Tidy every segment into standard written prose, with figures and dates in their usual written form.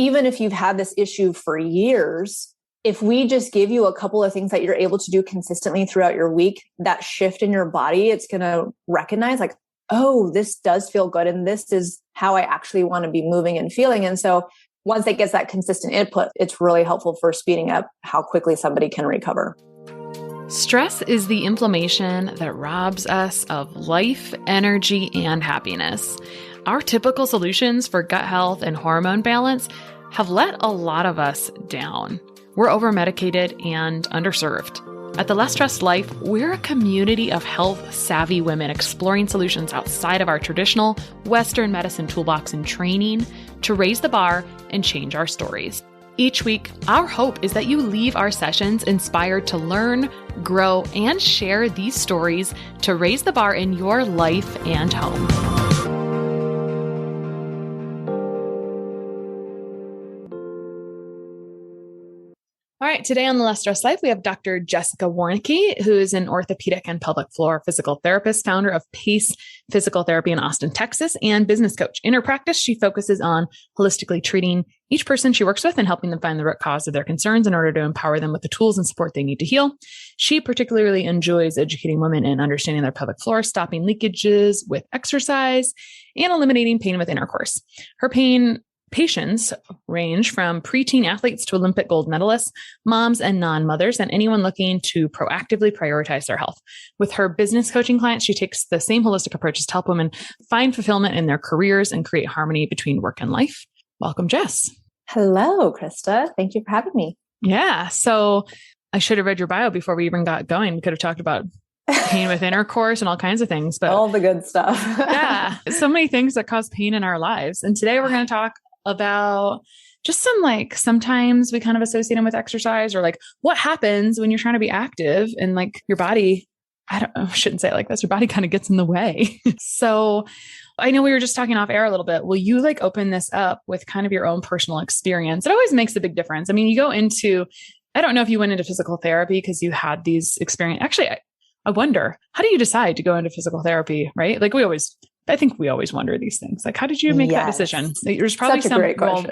even if you've had this issue for years, if we just give you a couple of things that you're able to do consistently throughout your week, that shift in your body, it's going to recognize like, oh, this does feel good. And this is how I actually want to be moving and feeling. And so once it gets that consistent input, it's really helpful for speeding up how quickly somebody can recover. Stress is the inflammation that robs us of life, energy, and happiness. Our typical solutions for gut health and hormone balance have let a lot of us down. We're over-medicated and underserved. At The Less Stressed Life, we're a community of health-savvy women exploring solutions outside of our traditional Western medicine toolbox and training to raise the bar and change our stories. Each week, our hope is that you leave our sessions inspired to learn, grow, and share these stories to raise the bar in your life and home. All right, today on The Less Stressed Life, we have Dr. Jessica Warnec, who is an orthopedic and pelvic floor physical therapist, founder of PACE Physical Therapy in Austin, Texas, and business coach. In her practice, she focuses on holistically treating each person she works with and helping them find the root cause of their concerns in order to empower them with the tools and support they need to heal. She particularly enjoys educating women in understanding their pelvic floor, stopping leakages with exercise, and eliminating pain with intercourse. Her patients range from preteen athletes to Olympic gold medalists, moms and non-mothers, and anyone looking to proactively prioritize their health. With her business coaching clients, she takes the same holistic approaches to help women find fulfillment in their careers and create harmony between work and life. Welcome, Jess. Hello, Krista. Thank you for having me. Yeah. So I should have read your bio before we even got going. We could have talked about pain with intercourse and all kinds of things, but all the good stuff. Yeah. So many things that cause pain in our lives. And today we're going to talk about just sometimes we kind of associate them with exercise, or like what happens when you're trying to be active and like your body, I shouldn't say it like this, your body kind of gets in the way. So I know we were just talking off air a little bit. Will you like open this up with kind of your own personal experience? It always makes a big difference. I mean, you go into, I don't know if you went into physical therapy because you had these experience. Actually, I wonder, how do you decide to go into physical therapy, right? Like I think we always wonder these things. Like, how did you make that decision? There's probably some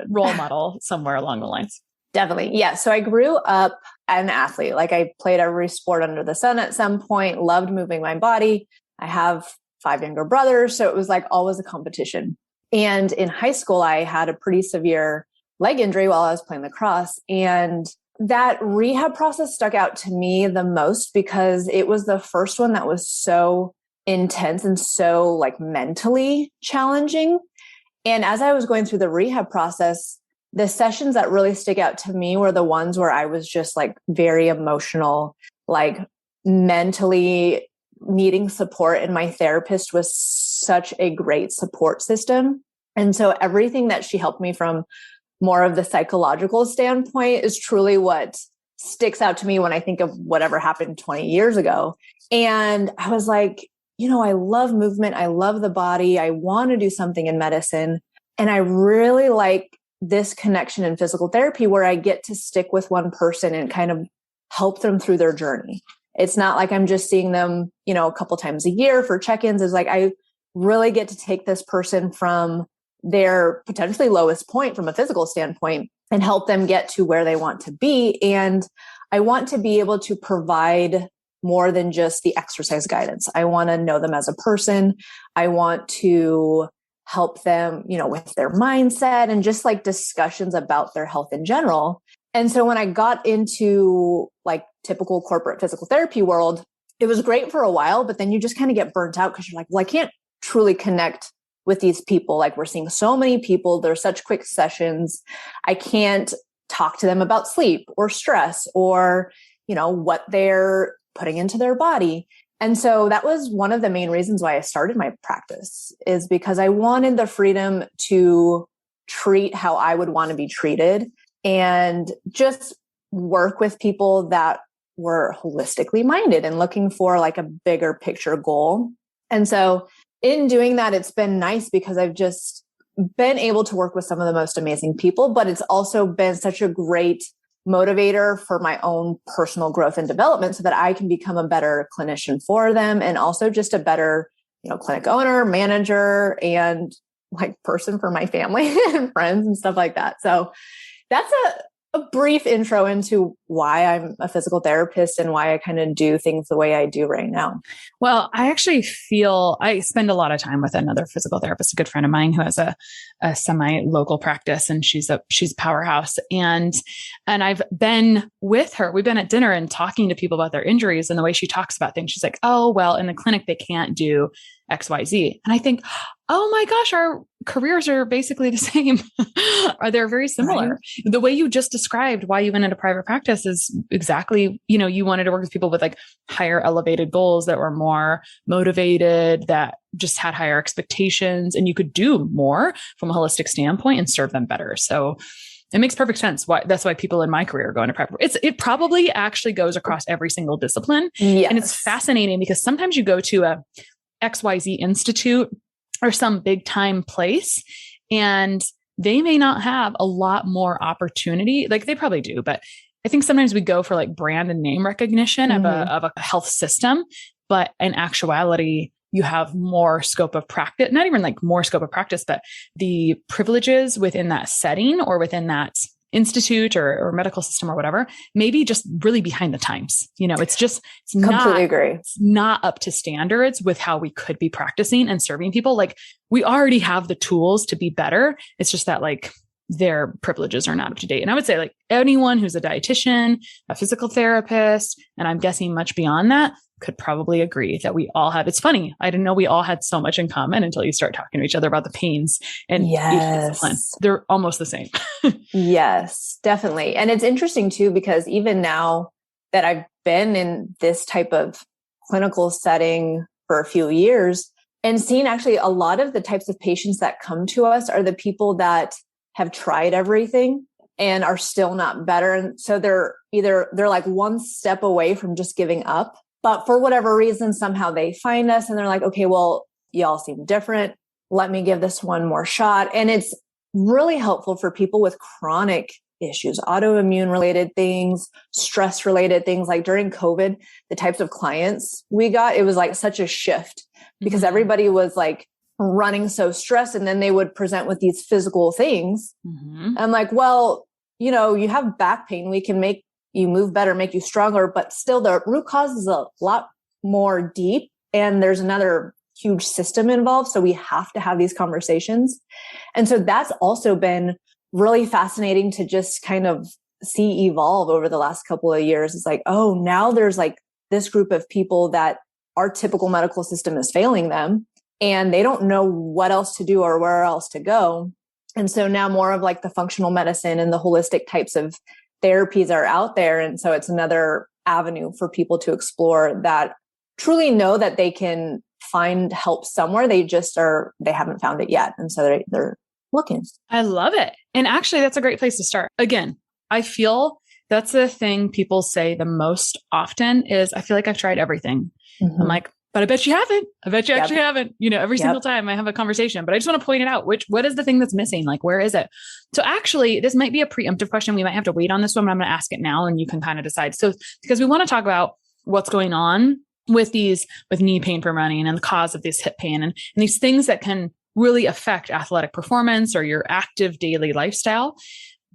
role model somewhere along the lines. Definitely. Yeah. So I grew up an athlete. Like I played every sport under the sun at some point, loved moving my body. I have 5 younger brothers. So it was like always a competition. And in high school, I had a pretty severe leg injury while I was playing lacrosse. And that rehab process stuck out to me the most because it was the first one that was so intense and so like mentally challenging. And as I was going through the rehab process, the sessions that really stick out to me were the ones where I was just like very emotional, like mentally needing support. And my therapist was such a great support system. And so everything that she helped me from more of the psychological standpoint is truly what sticks out to me when I think of whatever happened 20 years ago. And I was like, I love movement. I love the body. I want to do something in medicine. And I really like this connection in physical therapy where I get to stick with one person and kind of help them through their journey. It's not like I'm just seeing them, a couple times a year for check-ins. It's like, I really get to take this person from their potentially lowest point from a physical standpoint and help them get to where they want to be. And I want to be able to provide more than just the exercise guidance. I want to know them as a person. I want to help them, with their mindset and just like discussions about their health in general. And so when I got into like typical corporate physical therapy world, it was great for a while, but then you just kind of get burnt out because you're like, well, I can't truly connect with these people. Like we're seeing so many people, they're such quick sessions. I can't talk to them about sleep or stress or, what they're putting into their body. And so that was one of the main reasons why I started my practice, is because I wanted the freedom to treat how I would want to be treated and just work with people that were holistically minded and looking for like a bigger picture goal. And so in doing that, it's been nice because I've just been able to work with some of the most amazing people, but it's also been such a great motivator for my own personal growth and development so that I can become a better clinician for them and also just a better, clinic owner, manager, and like person for my family and friends and stuff like that. So that's a brief intro into why I'm a physical therapist and why I kind of do things the way I do right now. Well, I actually feel I spend a lot of time with another physical therapist, a good friend of mine who has a semi-local practice, and she's a powerhouse. And I've been with her. We've been at dinner and talking to people about their injuries, and the way she talks about things, she's like, oh, well, in the clinic, they can't do XYZ. And I think, oh my gosh, our careers are basically the same. Are they very similar? Right. The way you just described why you went into private practice is exactly, you wanted to work with people with like higher elevated goals that were more motivated, that just had higher expectations, and you could do more from a holistic standpoint and serve them better. So it makes perfect sense. That's why people in my career go into private. It probably actually goes across every single discipline. Yes. And it's fascinating because sometimes you go to a XYZ institute or some big time place, and they may not have a lot more opportunity. Like they probably do, but I think sometimes we go for like brand and name recognition of a health system, but in actuality, you have more scope of practice, not even like more scope of practice, but the privileges within that setting or within that institute or medical system or whatever, maybe just really behind the times. It's completely agree. It's not up to standards with how we could be practicing and serving people. Like we already have the tools to be better. It's just that like their privileges are not up to date. And I would say like anyone who's a dietitian, a physical therapist, and I'm guessing much beyond that, could probably agree that we all have. It's funny. I didn't know we all had so much in common until you start talking to each other about the pains and each discipline. They're almost the same. Yes, definitely. And it's interesting too, because even now that I've been in this type of clinical setting for a few years and seen actually a lot of the types of patients that come to us are the people that have tried everything and are still not better. And so they're like one step away from just giving up. But for whatever reason, somehow they find us and they're like, okay, well, y'all seem different. Let me give this one more shot. And it's really helpful for people with chronic issues, autoimmune related things, stress related things. Like during COVID, the types of clients we got, it was like such a shift because everybody was like running so stressed, and then they would present with these physical things. I'm like, well, you have back pain. We can make you move better, make you stronger, but still the root cause is a lot more deep and there's another huge system involved. So we have to have these conversations. And so that's also been really fascinating to just kind of see evolve over the last couple of years. It's like, oh, now there's like this group of people that our typical medical system is failing them and they don't know what else to do or where else to go. And so now more of like the functional medicine and the holistic types of therapies are out there. And so it's another avenue for people to explore that truly know that they can find help somewhere. They haven't found it yet. And so they're looking. I love it. And actually, that's a great place to start. Again, I feel that's the thing people say the most often is, I feel like I've tried everything. I'm like, but I bet you haven't. I bet you actually haven't. Every single time I have a conversation, but I just want to point it out. What is the thing that's missing? Like, where is it? So actually, this might be a preemptive question. We might have to wait on this one, but I'm going to ask it now and you can kind of decide. So, because we want to talk about what's going on with knee pain from running and the cause of this hip pain and these things that can really affect athletic performance or your active daily lifestyle.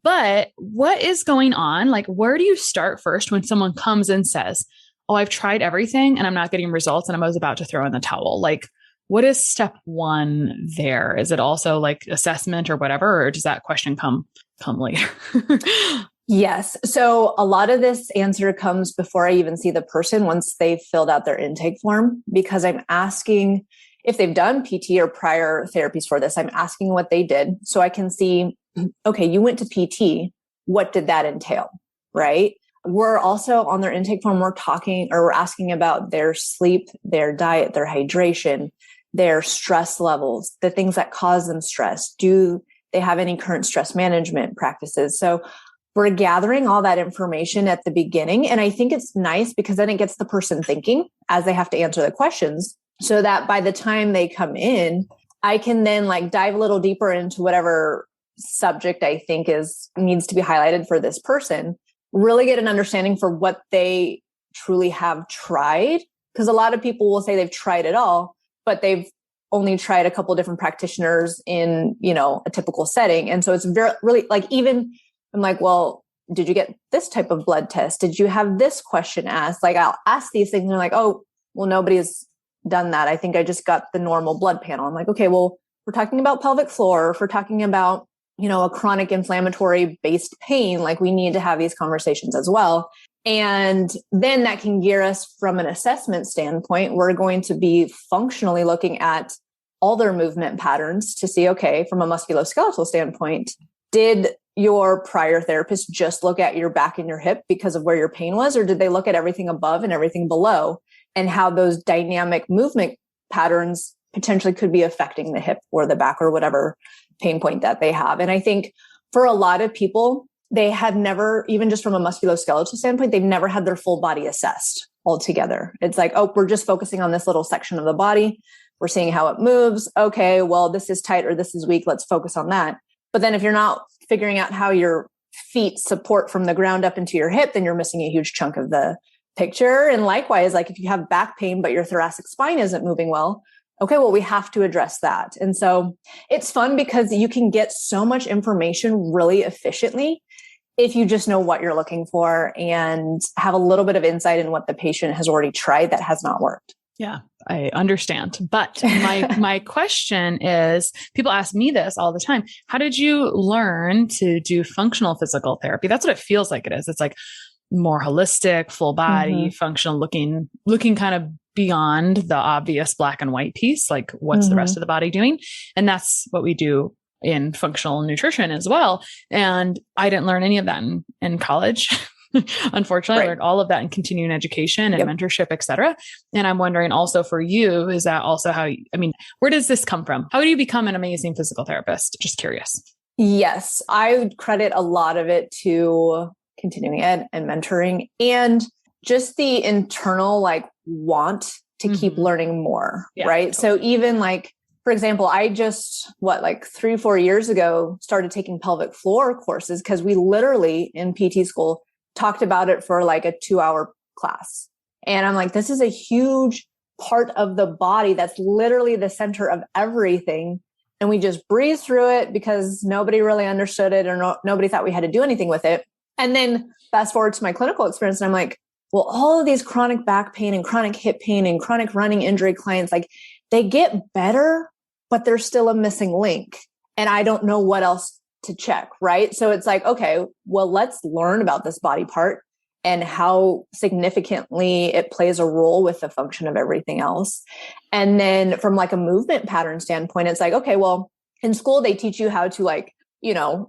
But what is going on? Like, where do you start first when someone comes and says, oh, I've tried everything and I'm not getting results and I was about to throw in the towel? Like, what is step one there? Is it also like assessment or whatever, or does that question come later? Yes. So a lot of this answer comes before I even see the person once they've filled out their intake form, because I'm asking if they've done PT or prior therapies for this. I'm asking what they did so I can see, okay, you went to PT. What did that entail? Right. We're also on their intake form, we're asking about their sleep, their diet, their hydration, their stress levels, the things that cause them stress. Do they have any current stress management practices? So we're gathering all that information at the beginning. And I think it's nice because then it gets the person thinking as they have to answer the questions, so that by the time they come in, I can then like dive a little deeper into whatever subject I think needs to be highlighted for this person, really get an understanding for what they truly have tried. Because a lot of people will say they've tried it all, but they've only tried a couple different practitioners in, a typical setting. And so it's really like, even I'm like, well, did you get this type of blood test? Did you have this question asked? Like, I'll ask these things and they're like, oh, well, nobody's done that. I think I just got the normal blood panel. I'm like, okay, well, we're talking about pelvic floor. If we're talking about, a chronic inflammatory based pain, like we need to have these conversations as well. And then that can gear us from an assessment standpoint. We're going to be functionally looking at all their movement patterns to see, okay, from a musculoskeletal standpoint, did your prior therapist just look at your back and your hip because of where your pain was, or did they look at everything above and everything below and how those dynamic movement patterns potentially could be affecting the hip or the back or whatever pain point that they have? And I think for a lot of people, they have never, even just from a musculoskeletal standpoint, they've never had their full body assessed altogether. It's like, oh, we're just focusing on this little section of the body. We're seeing how it moves. Okay, well, this is tight or this is weak. Let's focus on that. But then if you're not figuring out how your feet support from the ground up into your hip, then you're missing a huge chunk of the picture. And likewise, like if you have back pain, but your thoracic spine isn't moving well, okay, well, we have to address that. And so it's fun because you can get so much information really efficiently if you just know what you're looking for and have a little bit of insight in what the patient has already tried that has not worked. Yeah, I understand. But my question is, people ask me this all the time. How did you learn to do functional physical therapy? That's what it feels like it is. It's like more holistic, full body, functional looking kind of beyond the obvious black and white piece. Like what's the rest of the body doing? And that's what we do in functional nutrition as well. And I didn't learn any of that in college. Unfortunately, I learned all of that in continuing education and mentorship, et cetera. And I'm wondering also for you, is that also where does this come from? How do you become an amazing physical therapist? Just curious. Yes, I would credit a lot of it to continuing ed and mentoring and just the internal want to keep learning more. Right. Totally. So even for example, I just 3-4 years ago started taking pelvic floor courses because we literally in PT school talked about it for a 2-hour class. And I'm like, this is a huge part of the body that's literally the center of everything. And we just breezed through it because nobody really understood it or nobody thought we had to do anything with it. And then fast forward to my clinical experience and I'm like, well, all of these chronic back pain and chronic hip pain and chronic running injury clients, they get better, but there's still a missing link. And I don't know what else to check, right? So it's like, okay, well, let's learn about this body part and how significantly it plays a role with the function of everything else. And then from a movement pattern standpoint, it's like, okay, well, in school, they teach you how to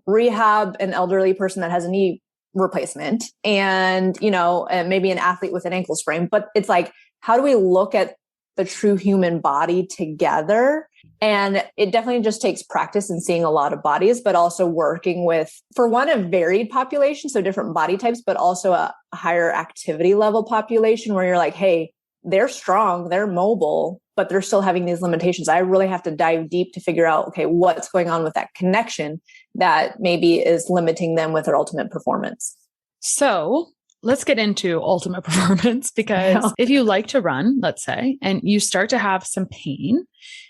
rehab an elderly person that has a knee replacement and, and maybe an athlete with an ankle sprain. But it's like, how do we look at the true human body together? And it definitely just takes practice and seeing a lot of bodies, but also working with, for one, a varied population, so different body types, but also a higher activity level population where you're like, hey, they're strong, they're mobile, but they're still having these limitations. I really have to dive deep to figure out, okay, what's going on with that connection that maybe is limiting them with their ultimate performance. So let's get into ultimate performance because if you like to run, let's say, and you start to have some pain,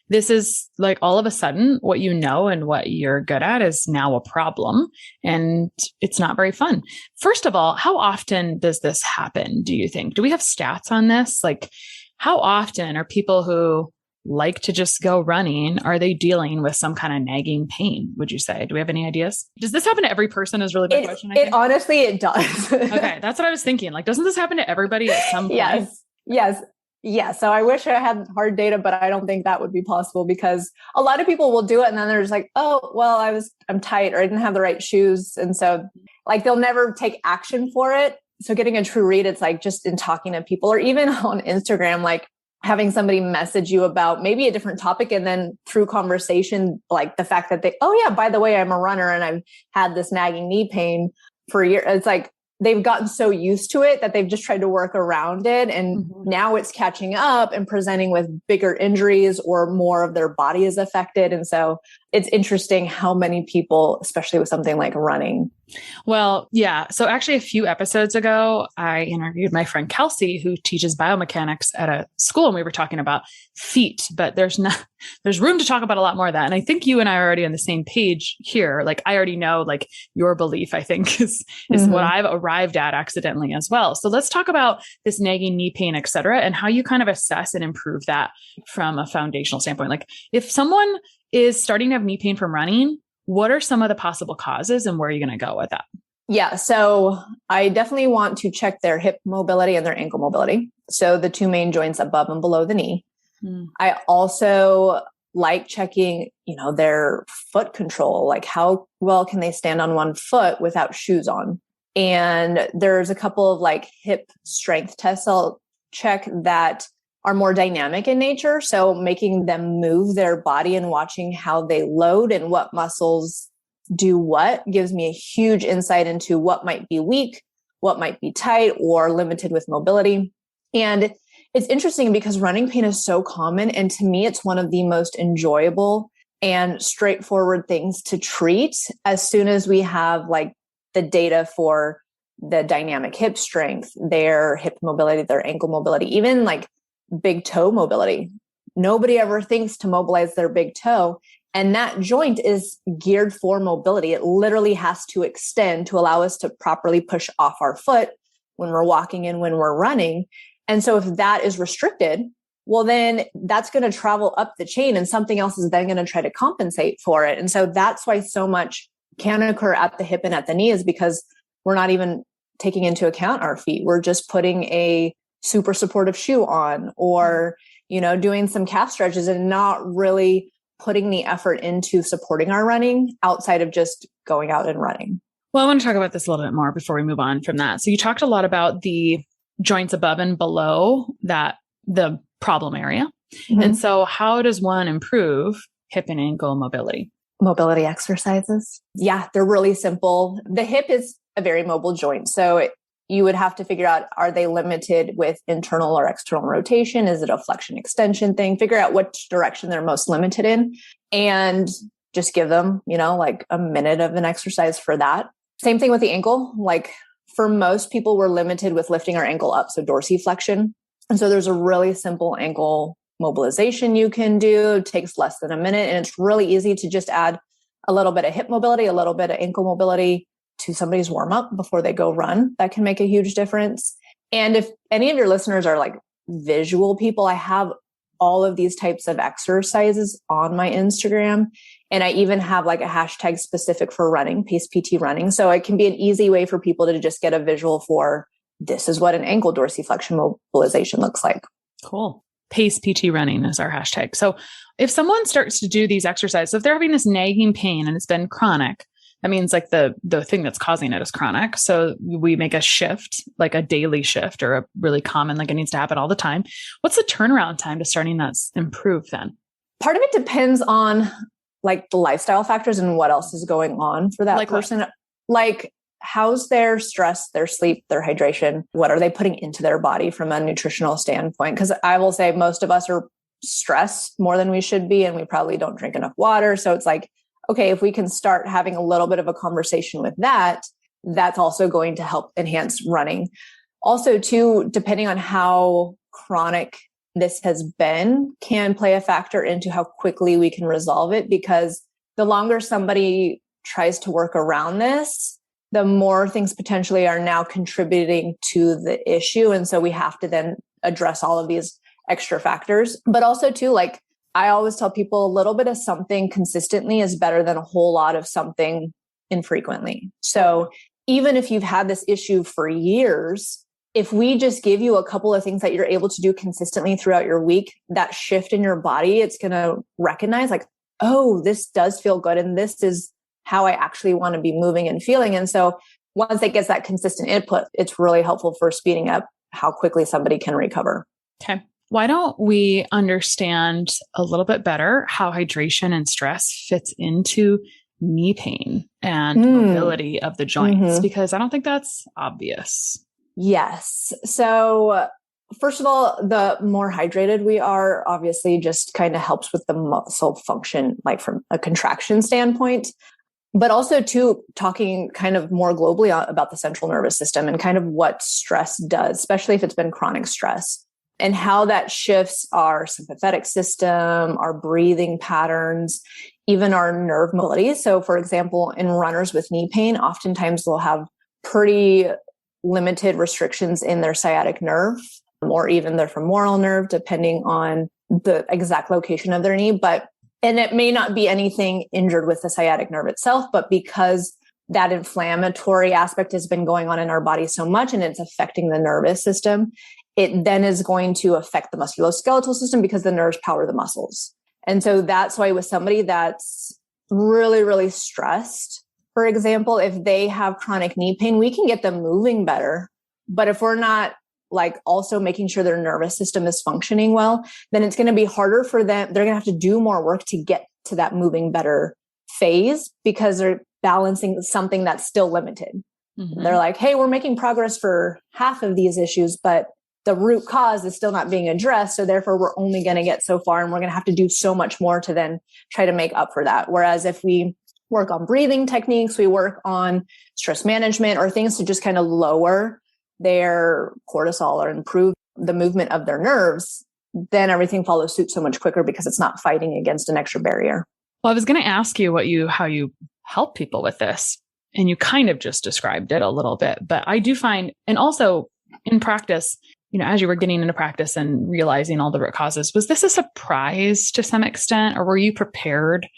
this is all of a sudden what you know and what you're good at is now a problem and it's not very fun. First of all, how often does this happen? Do you think? Do we have stats on this? How often are people who like to just go running, are they dealing with some kind of nagging pain, would you say? Do we have any ideas? Does this happen to every person is really big question. Honestly, it does. Okay. That's what I was thinking. Doesn't this happen to everybody at some point? Yes. So I wish I had hard data, but I don't think that would be possible because a lot of people will do it. And then they're just like, oh, well, I'm tight or I didn't have the right shoes. And so they'll never take action for it. So getting a true read, it's just in talking to people or even on Instagram, having somebody message you about maybe a different topic. And then through conversation, the fact that by the way, I'm a runner and I've had this nagging knee pain for a year. It's they've gotten so used to it that they've just tried to work around it. And now it's catching up and presenting with bigger injuries or more of their body is affected. And so it's interesting how many people, especially with something like running, Well, yeah. So actually a few episodes ago, I interviewed my friend Kelsey, who teaches biomechanics at a school, and we were talking about feet, but there's room to talk about a lot more of that. And I think you and I are already on the same page here. Like I already know like your belief, I think is what I've arrived at accidentally as well. So let's talk about this nagging knee pain, et cetera, and how you kind of assess and improve that from a foundational standpoint. Like if someone is starting to have knee pain from running, what are some of the possible causes and where are you going to go with that? Yeah. So I definitely want to check their hip mobility and their ankle mobility. So the two main joints above and below the knee. I also like checking, their foot control, like how well can they stand on one foot without shoes on? And there's a couple of like hip strength tests I'll check that are more dynamic in nature. So making them move their body and watching how they load and what muscles do what gives me a huge insight into what might be weak, what might be tight or limited with mobility. And it's interesting because running pain is so common. And to me, it's one of the most enjoyable and straightforward things to treat as soon as we have like the data for the dynamic hip strength, their hip mobility, their ankle mobility, even like big toe mobility. Nobody ever thinks to mobilize their big toe. And that joint is geared for mobility. It literally has to extend to allow us to properly push off our foot when we're walking and when we're running. And so if that is restricted, well, then that's going to travel up the chain and something else is then going to try to compensate for it. And so that's why so much can occur at the hip and at the knee is because we're not even taking into account our feet. We're just putting a super supportive shoe on or, doing some calf stretches and not really putting the effort into supporting our running outside of just going out and running. Well, I want to talk about this a little bit more before we move on from that. So you talked a lot about the joints above and below that, the problem area. And so how does one improve hip and ankle mobility? Mobility exercises. Yeah, they're really simple. The hip is a very mobile joint. So you would have to figure out, are they limited with internal or external rotation? Is it a flexion extension thing? Figure out which direction they're most limited in and just give them, like a minute of an exercise for that. Same thing with the ankle. Like for most people, we're limited with lifting our ankle up. So dorsiflexion. And so there's a really simple ankle mobilization you can do. It takes less than a minute. And it's really easy to just add a little bit of hip mobility, a little bit of ankle mobility to somebody's warm up before they go run. That can make a huge difference. And if any of your listeners are like visual people, I have all of these types of exercises on my Instagram. And I even have like a hashtag specific for running, Pace PT running. So it can be an easy way for people to just get a visual for this is what an ankle dorsiflexion mobilization looks like. Cool. Pace PT running is our hashtag. So if someone starts to do these exercises, if they're having this nagging pain and it's been chronic, that means like the thing that's causing it is chronic. So we make a shift, like a daily shift or a really common, like it needs to happen all the time. What's the turnaround time to starting that improve then? Part of it depends on like the lifestyle factors and what else is going on for that person. What? Like how's their stress, their sleep, their hydration? What are they putting into their body from a nutritional standpoint? Because I will say most of us are stressed more than we should be, and we probably don't drink enough water. So it's like, okay, if we can start having a little bit of a conversation with that, that's also going to help enhance running. Also, too, depending on how chronic this has been, can play a factor into how quickly we can resolve it. Because the longer somebody tries to work around this, the more things potentially are now contributing to the issue. And so we have to then address all of these extra factors. But also, too, like, I always tell people a little bit of something consistently is better than a whole lot of something infrequently. So even if you've had this issue for years, if we just give you a couple of things that you're able to do consistently throughout your week, that shift in your body, it's going to recognize like, oh, this does feel good. And this is how I actually want to be moving and feeling. And so once it gets that consistent input, it's really helpful for speeding up how quickly somebody can recover. Okay. Why don't we understand a little bit better how hydration and stress fits into knee pain and mobility of the joints? Because I don't think that's obvious. Yes. So first of all, the more hydrated we are, obviously just kind of helps with the muscle function, like from a contraction standpoint. but also too, talking kind of more globally about the central nervous system and kind of what stress does, especially if it's been chronic stress, and how that shifts our sympathetic system, our breathing patterns, even our nerve mobility. So for example, in runners with knee pain, oftentimes they'll have pretty limited restrictions in their sciatic nerve or even their femoral nerve, depending on the exact location of their knee. And it may not be anything injured with the sciatic nerve itself, but because that inflammatory aspect has been going on in our body so much and it's affecting the nervous system, it then is going to affect the musculoskeletal system because the nerves power the muscles. And so that's why with somebody that's really, really stressed, for example, if they have chronic knee pain, we can get them moving better. But if we're not like also making sure their nervous system is functioning well, then it's going to be harder for them. They're going to have to do more work to get to that moving better phase because they're balancing something that's still limited. Mm-hmm. They're like, hey, we're making progress for half of these issues, but the root cause is still not being addressed. So therefore we're only going to get so far and we're going to have to do so much more to then try to make up for that. Whereas if we work on breathing techniques, we work on stress management or things to just kind of lower their cortisol or improve the movement of their nerves, then everything follows suit so much quicker because it's not fighting against an extra barrier. Well, I was going to ask you how you help people with this, and you kind of just described it a little bit, but I do find, and also in practice, as you were getting into practice and realizing all the root causes, was this a surprise to some extent, or were you prepared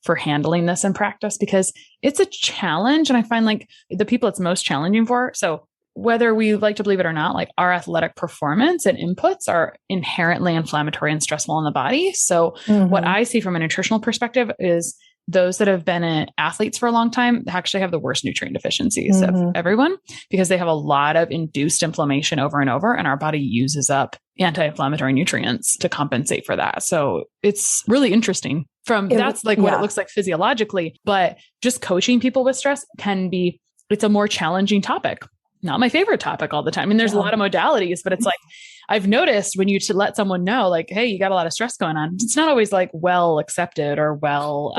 for handling this in practice? Because it's a challenge. And I find like the people it's most challenging for. So whether we like to believe it or not, like our athletic performance and inputs are inherently inflammatory and stressful in the body. So what I see from a nutritional perspective is those that have been athletes for a long time actually have the worst nutrient deficiencies of everyone because they have a lot of induced inflammation over and over, and our body uses up anti-inflammatory nutrients to compensate for that. So it's really interesting that's like what it looks like physiologically, but just coaching people with stress it's a more challenging topic. Not my favorite topic all the time. I mean, there's a lot of modalities, but it's like, I've noticed when you let someone know, like, hey, you got a lot of stress going on, it's not always like well accepted or well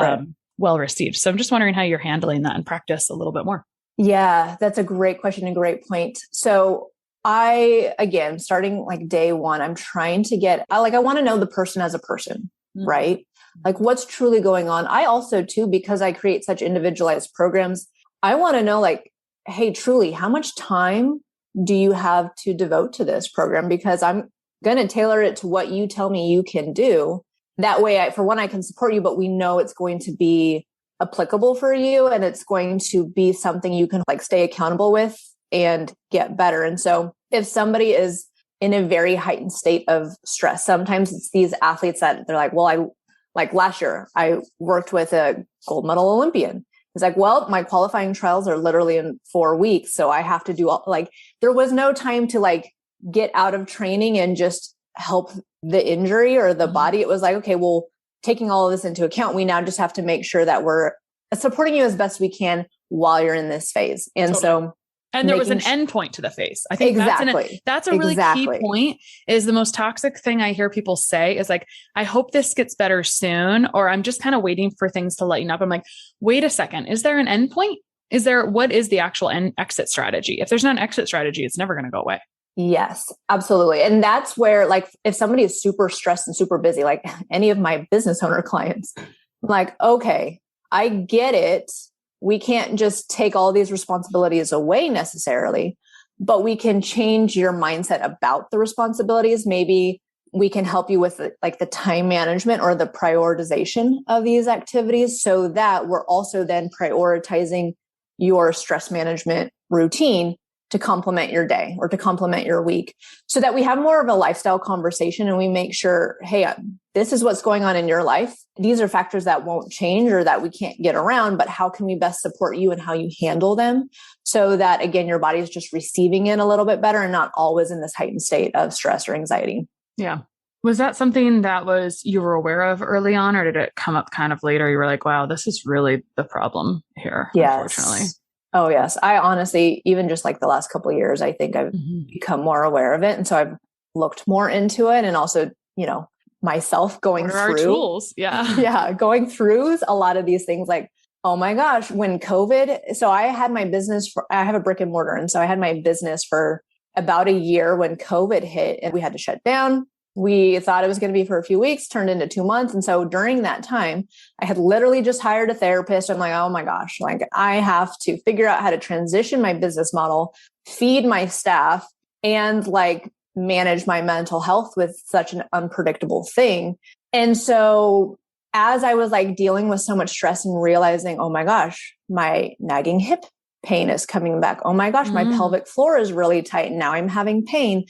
received. So I'm just wondering how you're handling that in practice a little bit more. Yeah, that's a great question and great point. So again, starting like day one, I'm trying to I want to know the person as a person, right? Like what's truly going on. I also too, because I create such individualized programs, I want to know like, hey, truly, how much time do you have to devote to this program? Because I'm going to tailor it to what you tell me you can do. That way, I can support you, but we know it's going to be applicable for you and it's going to be something you can like stay accountable with and get better. And so if somebody is in a very heightened state of stress, sometimes it's these athletes that they're like, well, last year I worked with a gold medal Olympian. It's like, well, my qualifying trials are literally in 4 weeks. So I have to do there was no time to like get out of training and just help the injury or the body. It was like, okay, well, taking all of this into account, we now just have to make sure that we're supporting you as best we can while you're in this phase. And and there was an end point to the phase. I think that's a really key point. Is the most toxic thing I hear people say is like, I hope this gets better soon, or I'm just kind of waiting for things to lighten up. I'm like, wait a second. Is there an end point? What is the actual exit strategy? If there's not an exit strategy, it's never going to go away. Yes, absolutely. And that's where like, if somebody is super stressed and super busy, like any of my business owner clients, I'm like, okay, I get it. We can't just take all these responsibilities away necessarily, but we can change your mindset about the responsibilities. Maybe we can help you with the time management or the prioritization of these activities so that we're also then prioritizing your stress management routine to complement your day or to complement your week so that we have more of a lifestyle conversation and we make sure, hey, this is what's going on in your life. These are factors that won't change or that we can't get around, but how can we best support you and how you handle them so that, again, your body is just receiving it a little bit better and not always in this heightened state of stress or anxiety. Yeah. Was that something that you were aware of early on, or did it come up kind of later? You were like, wow, this is really the problem here, unfortunately. Oh, yes. I honestly, even just like the last couple of years, I think I've become more aware of it. And so I've looked more into it and also, myself going through our tools. Yeah. Yeah. Going through a lot of these things, like Oh my gosh. When COVID, so I had my business I have a brick and mortar. And so I had my business for about a year when COVID hit and we had to shut down. We thought it was going to be for a few weeks, turned into 2 months. And so during that time, I had literally just hired a therapist. I'm like, oh my gosh, like I have to figure out how to transition my business model, feed my staff, and like manage my mental health with such an unpredictable thing. And so as I was like dealing with so much stress and realizing, oh my gosh, my nagging hip pain is coming back. Oh my gosh, my pelvic floor is really tight. And now I'm having pain.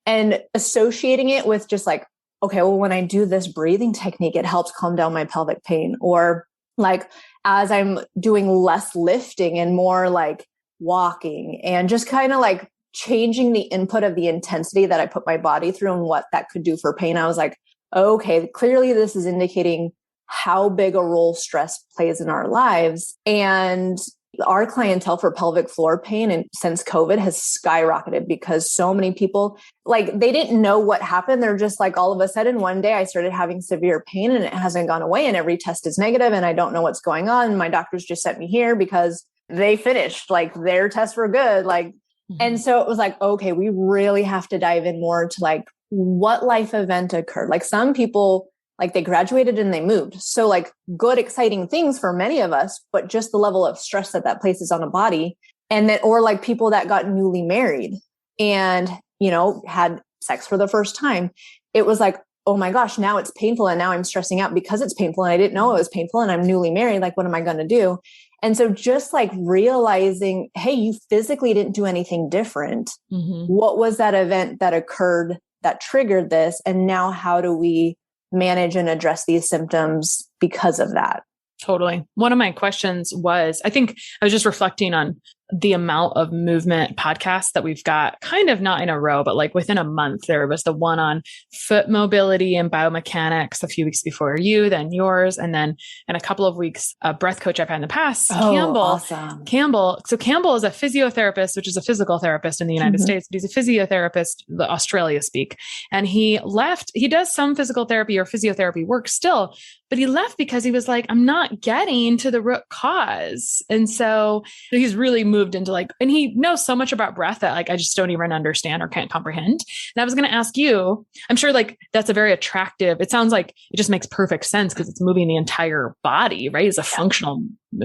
And associating it with just like, okay, well, when I do this breathing technique, it helps calm down my pelvic pain. Or like, as I'm doing less lifting and more like walking and just kind of like changing the input of the intensity that I put my body through and what that could do for pain, I was like, okay, clearly this is indicating how big a role stress plays in our lives. And our clientele for pelvic floor pain and since COVID has skyrocketed because so many people, like they didn't know what happened. They're just like, all of a sudden one day I started having severe pain and it hasn't gone away and every test is negative and I don't know what's going on. My doctors just sent me here because they finished, like their tests were good. Like, and so it was like, okay, we really have to dive in more to like what life event occurred. Like some people, like they graduated and they moved. So like good, exciting things for many of us, but just the level of stress that places on a body. And then, or like people that got newly married and, you know, had sex for the first time. It was like, oh my gosh, now it's painful. And now I'm stressing out because it's painful. And I didn't know it was painful and I'm newly married. Like, what am I going to do? And so just like realizing, hey, you physically didn't do anything different. What was that event that occurred that triggered this? And now how do we manage and address these symptoms because of that? Totally. One of my questions was, I think I was just reflecting on the amount of movement podcasts that we've got, kind of not in a row, but like within a month. There was the one on foot mobility and biomechanics a few weeks before you, then yours. And then in a couple of weeks, a breath coach I've had in the past, Campbell. Awesome. Campbell. So Campbell is a physiotherapist, which is a physical therapist in the United States, but he's a physiotherapist, the Australia speak. And he left, he does some physical therapy or physiotherapy work still, but he left because he was like, I'm not getting to the root cause. And so he's really moved into like, and he knows so much about breath that like, I just don't even understand or can't comprehend. And I was going to ask you, I'm sure like that's a very attractive, it sounds like it just makes perfect sense because it's moving the entire body, right? It's a functional,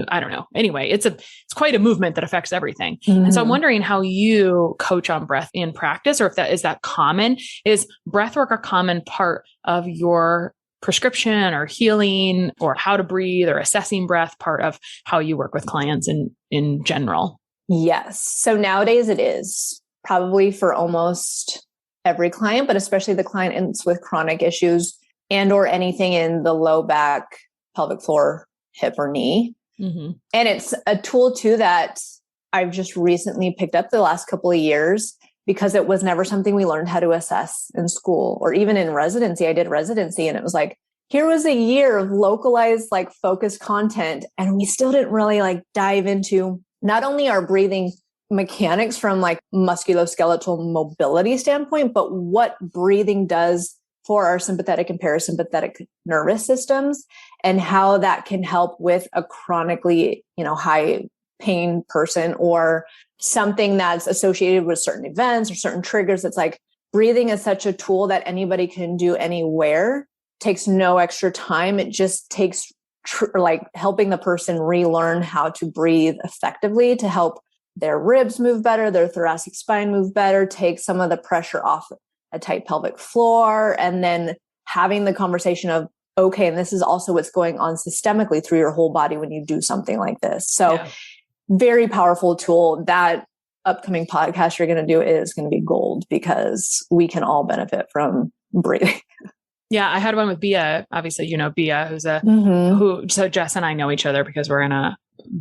I don't know. Anyway, it's quite a movement that affects everything. And so I'm wondering how you coach on breath in practice, or if that is that common. Is breath work a common part of your prescription or healing or how to breathe or assessing breath part of how you work with clients in general? Yes. So nowadays it is probably for almost every client, but especially the clients with chronic issues and or anything in the low back, pelvic floor, hip or knee. And it's a tool too that I've just recently picked up the last couple of years because it was never something we learned how to assess in school or even in residency. I did residency and it was like, here was a year of localized, like focused content. And we still didn't really like dive into not only our breathing mechanics from like musculoskeletal mobility standpoint, but what breathing does for our sympathetic and parasympathetic nervous systems and how that can help with a chronically, high pain person or something that's associated with certain events or certain triggers. It's like breathing is such a tool that anybody can do anywhere, takes no extra time. It just takes like helping the person relearn how to breathe effectively to help their ribs move better, their thoracic spine move better, take some of the pressure off a tight pelvic floor, and then having the conversation of, okay, and this is also what's going on systemically through your whole body when you do something like this. So very powerful tool. That upcoming podcast you're going to do is going to be gold because we can all benefit from breathing. Yeah, I had one with Bia. Obviously, Bia, who's so Jess and I know each other because we're in a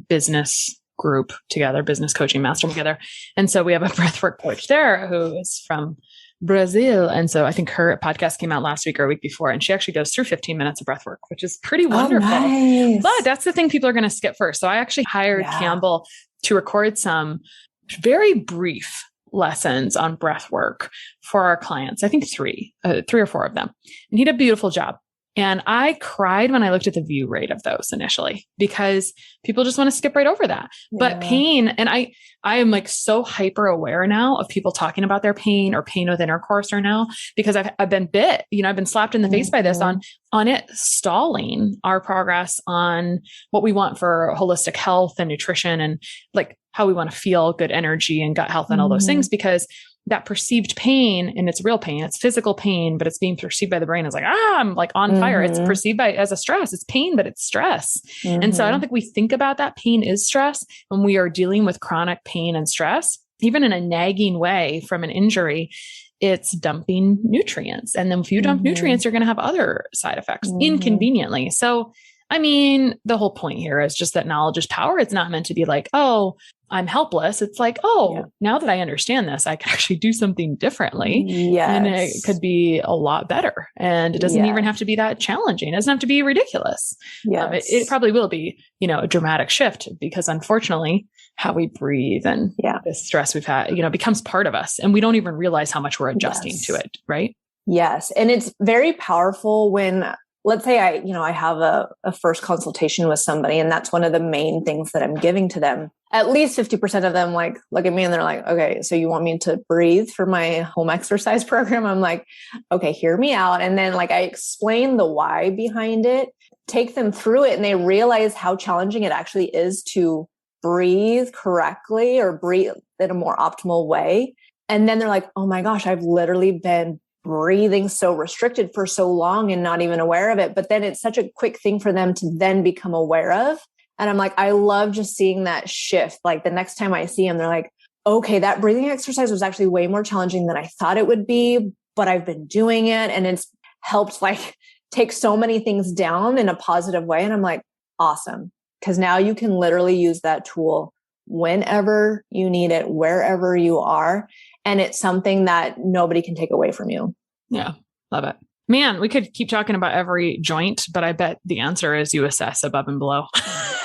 business group together, business coaching master together. And so we have a breathwork coach there who is from Brazil. And so I think her podcast came out last week or a week before, and she actually goes through 15 minutes of breathwork, which is pretty wonderful. Oh, nice. But that's the thing people are going to skip first. So I actually hired Campbell to record some very brief lessons on breath work for our clients. I think three or four of them. And he did a beautiful job. And I cried when I looked at the view rate of those initially because people just want to skip right over that. Yeah. But pain, and I am like so hyper aware now of people talking about their pain or pain with intercourse or now because I've been bit, I've been slapped in the face by this on it stalling our progress on what we want for holistic health and nutrition and like how we want to feel, good energy and gut health and all those things, because that perceived pain, and it's real pain, it's physical pain, but it's being perceived by the brain as like, I'm like on fire. It's perceived as a stress. It's pain, but it's stress. And so I don't think we think about that pain is stress when we are dealing with chronic pain and stress, even in a nagging way from an injury. It's dumping nutrients. And then if you dump nutrients, you're going to have other side effects inconveniently. So, I mean, the whole point here is just that knowledge is power. It's not meant to be like, oh, I'm helpless. It's like, now that I understand this, I can actually do something differently. Yes. And it could be a lot better. And it doesn't even have to be that challenging. It doesn't have to be ridiculous. Yes. It probably will be, a dramatic shift because unfortunately how we breathe and the stress we've had, becomes part of us and we don't even realize how much we're adjusting to it. Right. Yes. And it's very powerful when, let's say I have a first consultation with somebody and that's one of the main things that I'm giving to them. At least 50% of them like look at me and they're like, okay, so you want me to breathe for my home exercise program? I'm like, okay, hear me out. And then like I explain the why behind it, take them through it and they realize how challenging it actually is to breathe correctly or breathe in a more optimal way. And then they're like, oh my gosh, I've literally been breathing so restricted for so long and not even aware of it. But then it's such a quick thing for them to then become aware of. And I'm like, I love just seeing that shift. Like the next time I see them, they're like, okay, that breathing exercise was actually way more challenging than I thought it would be, but I've been doing it. And it's helped like take so many things down in a positive way. And I'm like, awesome. Because now you can literally use that tool whenever you need it, wherever you are. And it's something that nobody can take away from you. Yeah. Love it. Man, we could keep talking about every joint, but I bet the answer is you assess above and below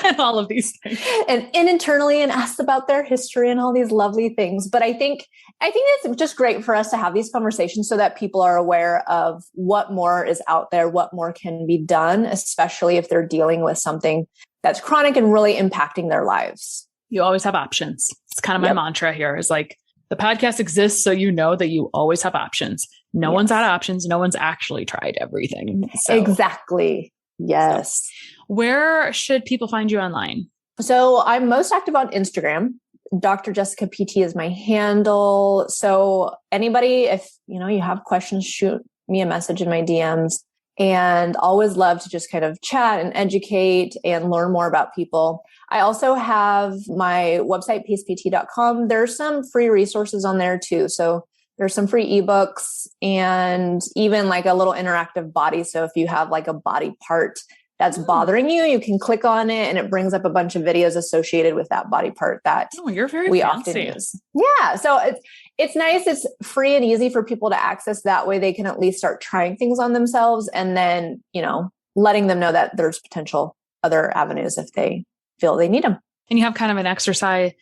and all of these things. And internally and ask about their history and all these lovely things. But I think it's just great for us to have these conversations so that people are aware of what more is out there, what more can be done, especially if they're dealing with something that's chronic and really impacting their lives. You always have options. It's kind of my mantra here is like, the podcast exists so you know that you always have options. No one's out of options. No one's actually tried everything. So, exactly. Yes. So where should people find you online? So I'm most active on Instagram. Dr. Jessica PT is my handle. So anybody, if you have questions, shoot me a message in my DMs. And always love to just kind of chat and educate and learn more about people. I also have my website, pacept.com. There's some free resources on there too. So there's some free ebooks and even like a little interactive body. So if you have like a body part that's bothering you, you can click on it and it brings up a bunch of videos associated with that body part that you're very we fancy. Often use. Yeah. So it's nice. It's free and easy for people to access. That way they can at least start trying things on themselves and then, letting them know that there's potential other avenues if they feel they need them. And you have kind of an exercise,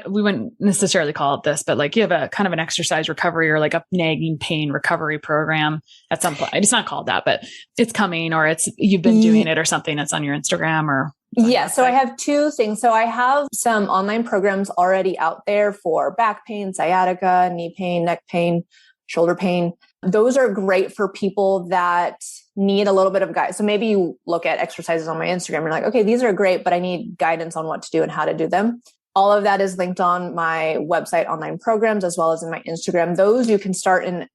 we wouldn't necessarily call it this, but like you have a kind of an exercise recovery or like a nagging pain recovery program at some point. It's not called that, but it's coming or you've been doing it or something that's on your Instagram or. Yeah. So I have two things. So I have some online programs already out there for back pain, sciatica, knee pain, neck pain, shoulder pain. Those are great for people that need a little bit of guidance. So maybe you look at exercises on my Instagram and you're like, okay, these are great, but I need guidance on what to do and how to do them. All of that is linked on my website, online programs, as well as in my Instagram. Those you can start and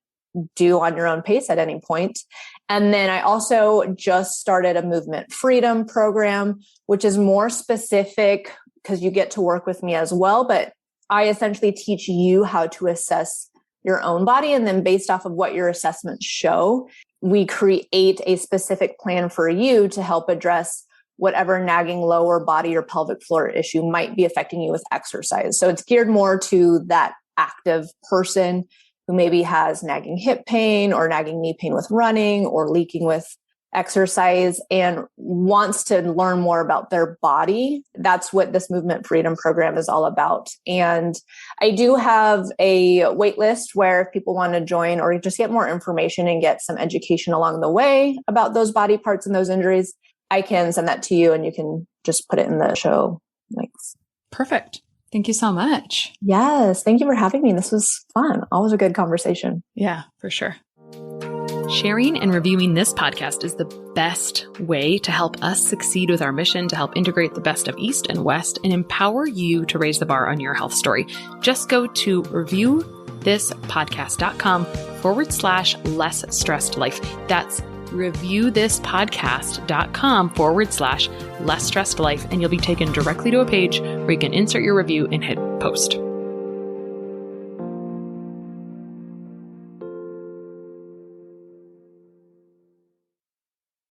do on your own pace at any point. And then I also just started a movement freedom program, which is more specific because you get to work with me as well. But I essentially teach you how to assess your own body. And then based off of what your assessments show, we create a specific plan for you to help address whatever nagging lower body or pelvic floor issue might be affecting you with exercise. So it's geared more to that active person who maybe has nagging hip pain or nagging knee pain with running or leaking with exercise and wants to learn more about their body. That's what this Movement Freedom program is all about. And I do have a wait list where if people want to join or just get more information and get some education along the way about those body parts and those injuries, I can send that to you and you can just put it in the show links. Perfect. Thank you so much. Yes. Thank you for having me. This was fun. Always a good conversation. Yeah, for sure. Sharing and reviewing this podcast is the best way to help us succeed with our mission to help integrate the best of East and West and empower you to raise the bar on your health story. Just go to reviewthispodcast.com/less stressed life. That's reviewthispodcast.com/less stressed life. And you'll be taken directly to a page where you can insert your review and hit post.